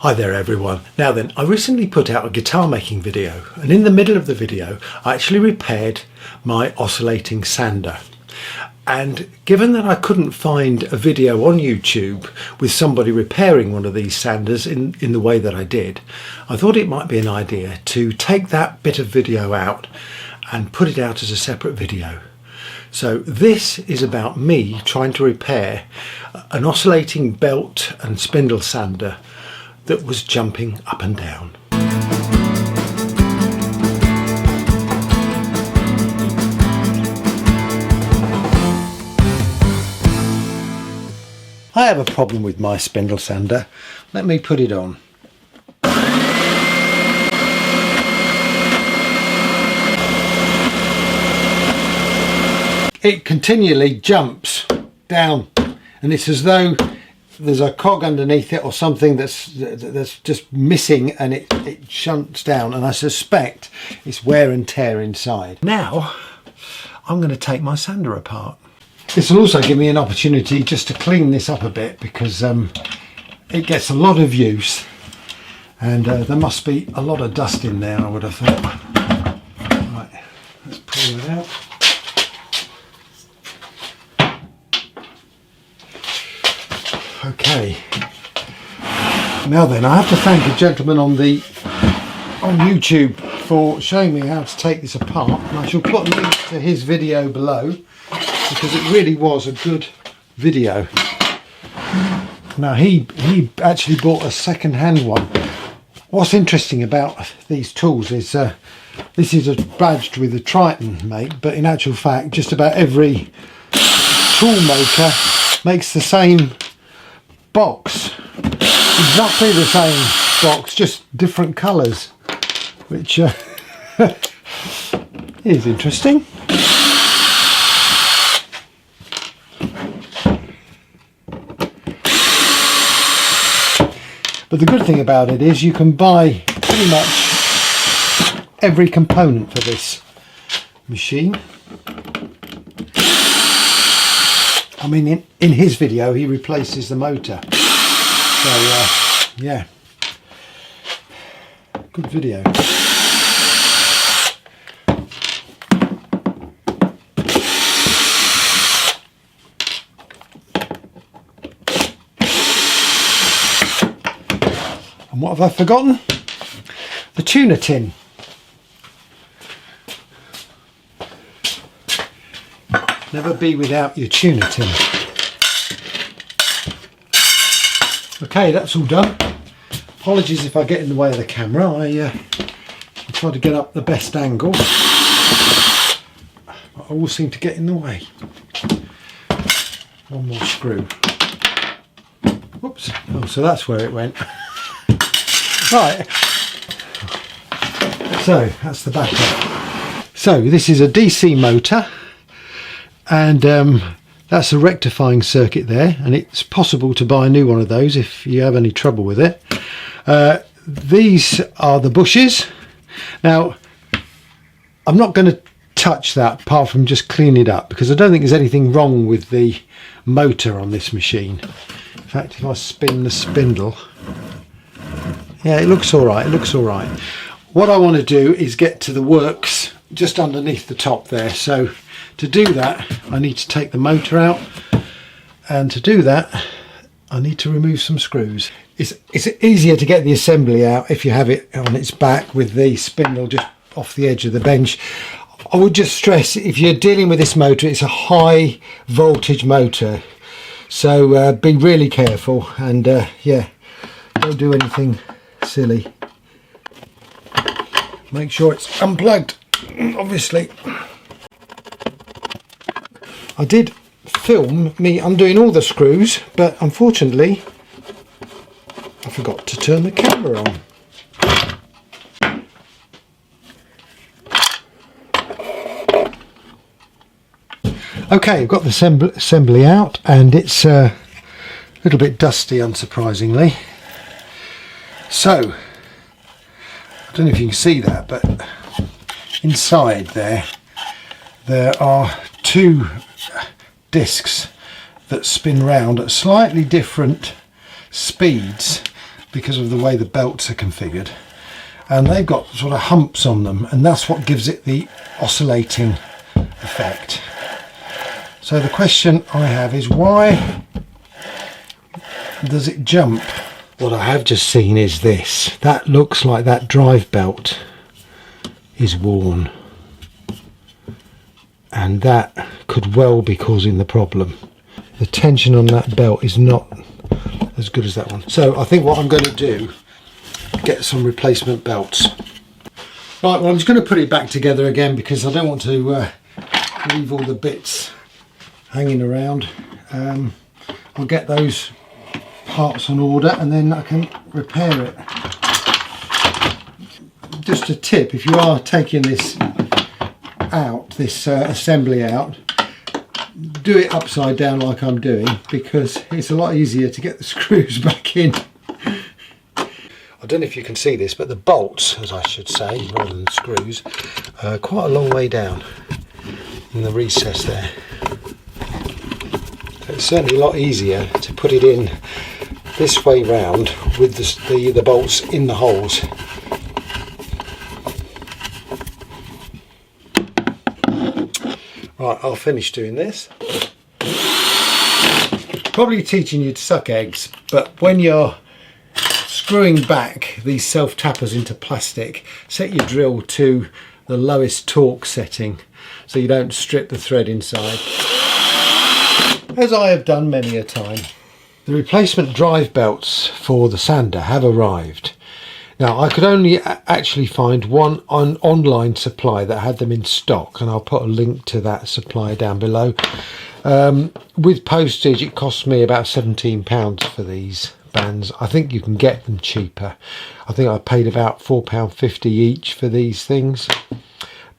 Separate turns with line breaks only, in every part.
Hi there everyone. Now then, I recently put out a guitar making video, and in the middle of the video I actually repaired my oscillating sander. And given that I couldn't find a video on YouTube with somebody repairing one of these sanders in the way that I did, I thought it might be an idea to take that bit of video out and put it out as a separate video. So this is about me trying to repair an oscillating belt and spindle sander that was jumping up and down. I have a problem with my spindle sander. Let me put it on. It continually jumps down, and it's as though there's a cog underneath it or something that's just missing, and it shunts down, and I suspect it's wear and tear inside. Now I'm going to take my sander apart. This will also give me an opportunity just to clean this up a bit, because it gets a lot of use, and there must be a lot of dust in there, I would have thought. Right, let's pull it out. Okay, now then, I have to thank a gentleman on YouTube for showing me how to take this apart, and I shall put a link to his video below, because it really was a good video. Now he actually bought a second-hand one. What's interesting about these tools is this is badged with a Triton make, but in actual fact just about every tool maker makes the same box, exactly the same box, just different colours, which is interesting. But the good thing about it is you can buy pretty much every component for this machine. I mean, in his video he replaces the motor, so yeah, good video. And what have I forgotten? The tuner tin. Never be without your tuner tin. Okay, that's all done. Apologies if I get in the way of the camera. I try to get up the best angle, but I always seem to get in the way. One more screw. Whoops. Oh, so that's where it went. Right. So that's the backup. So this is a DC motor, and that's a rectifying circuit there, and it's possible to buy a new one of those if you have any trouble with it. These are the bushes. Now I'm not going to touch that apart from just clean it up, because I don't think there's anything wrong with the motor on this machine. In fact, if I spin the spindle, yeah, it looks all right. It looks all right. What I want to do is get to the works just underneath the top there. So to do that, I need to take the motor out, and to do that, I need to remove some screws. It's easier to get the assembly out if you have it on its back with the spindle just off the edge of the bench. I would just stress, if you're dealing with this motor, it's a high voltage motor, so be really careful, and yeah, don't do anything silly. Make sure it's unplugged, obviously. I did film me undoing all the screws, but unfortunately I forgot to turn the camera on. Okay, I've got the assembly out, and it's a little bit dusty, unsurprisingly. So I don't know if you can see that, but inside there are two discs that spin round at slightly different speeds, because of the way the belts are configured, and they've got sort of humps on them, and that's what gives it the oscillating effect. So the question I have is, why does it jump? What I have just seen is this. That looks like that drive belt is worn, and that could well be causing the problem. The tension on that belt is not as good as that one. So I think what I'm going to do, get some replacement belts. Right, well, I'm just going to put it back together again because I don't want to leave all the bits hanging around. I'll get those parts on order and then I can repair it. Just a tip, if you are taking this out, this assembly out, do it upside down like I'm doing, because it's a lot easier to get the screws back in. I don't know if you can see this, but the bolts, as I should say, rather than screws, are quite a long way down in the recess there. So it's certainly a lot easier to put it in this way round with the bolts in the holes. Right, I'll finish doing this. Probably teaching you to suck eggs, but when you're screwing back these self-tappers into plastic, set your drill to the lowest torque setting so you don't strip the thread inside, as I have done many a time. The replacement drive belts for the sander have arrived. Now, I could only actually find one online supply that had them in stock, and I'll put a link to that supply down below. With postage, it cost me about £17 for these bands. I think you can get them cheaper. I think I paid about £4.50 each for these things.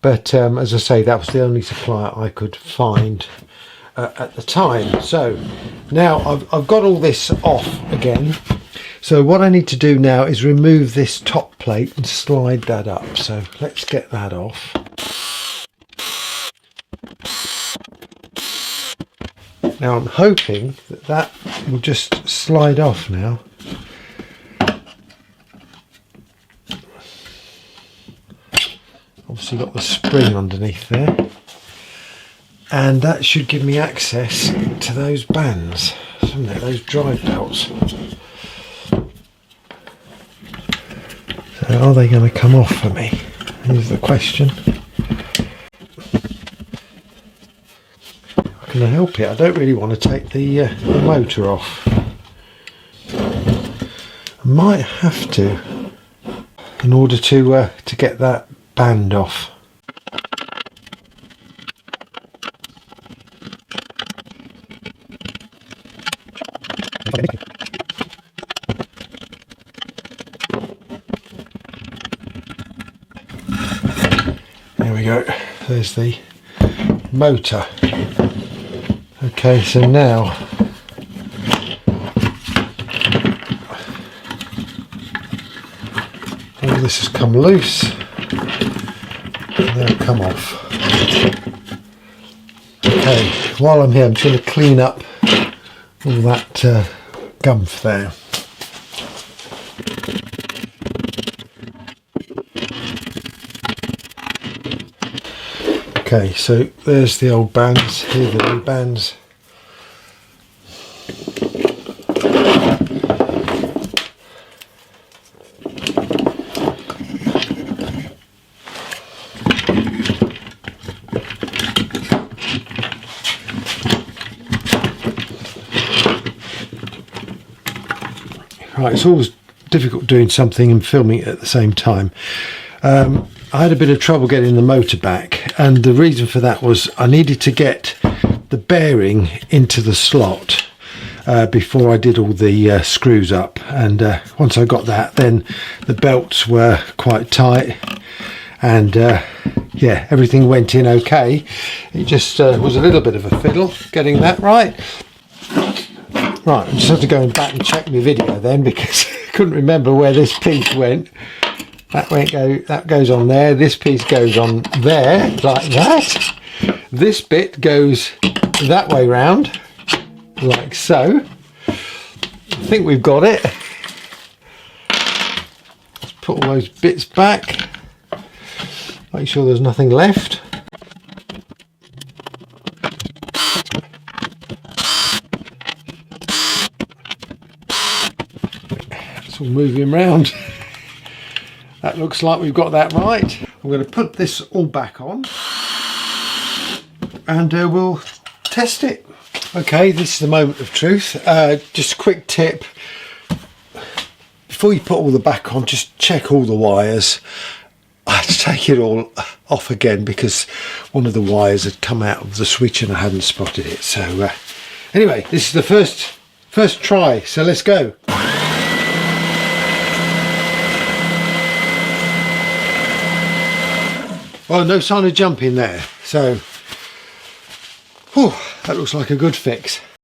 But as I say, that was the only supplier I could find at the time. So now I've got all this off again. So what I need to do now is remove this top plate and slide that up. So let's get that off. Now I'm hoping that that will just slide off now. Obviously got the spring underneath there. And that should give me access to those bands, shouldn't it? Those drive belts. So are they going to come off for me? Here's the question. How can I help it? I don't really want to take the motor off. I might have to, in order to get that band off. There we go, there's the motor. Okay, so now all this has come loose and they'll come off. Okay, while I'm here, I'm just going to clean up all that gumph there. Okay, so there's the old bands, here are the new bands. Right, it's always difficult doing something and filming it at the same time. I had a bit of trouble getting the motor back, and the reason for that was I needed to get the bearing into the slot before I did all the screws up, and once I got that, then the belts were quite tight, and yeah, everything went in okay. It just was a little bit of a fiddle getting that right. Right, I just have to go back and check my video then, because I couldn't remember where this piece went. That goes on there, this piece goes on there, like that. This bit goes that way round, like so. I think we've got it. put all those bits back, make sure there's nothing left. It's all moving around. That looks like we've got that right. I'm going to put this all back on and we'll test it. Okay, this is the moment of truth. Just a quick tip. Before you put all the back on, just check all the wires. I had to take it all off again because one of the wires had come out of the switch and I hadn't spotted it. So anyway, this is the first try, so let's go. Well, no sign of jumping there, so whew, that looks like a good fix.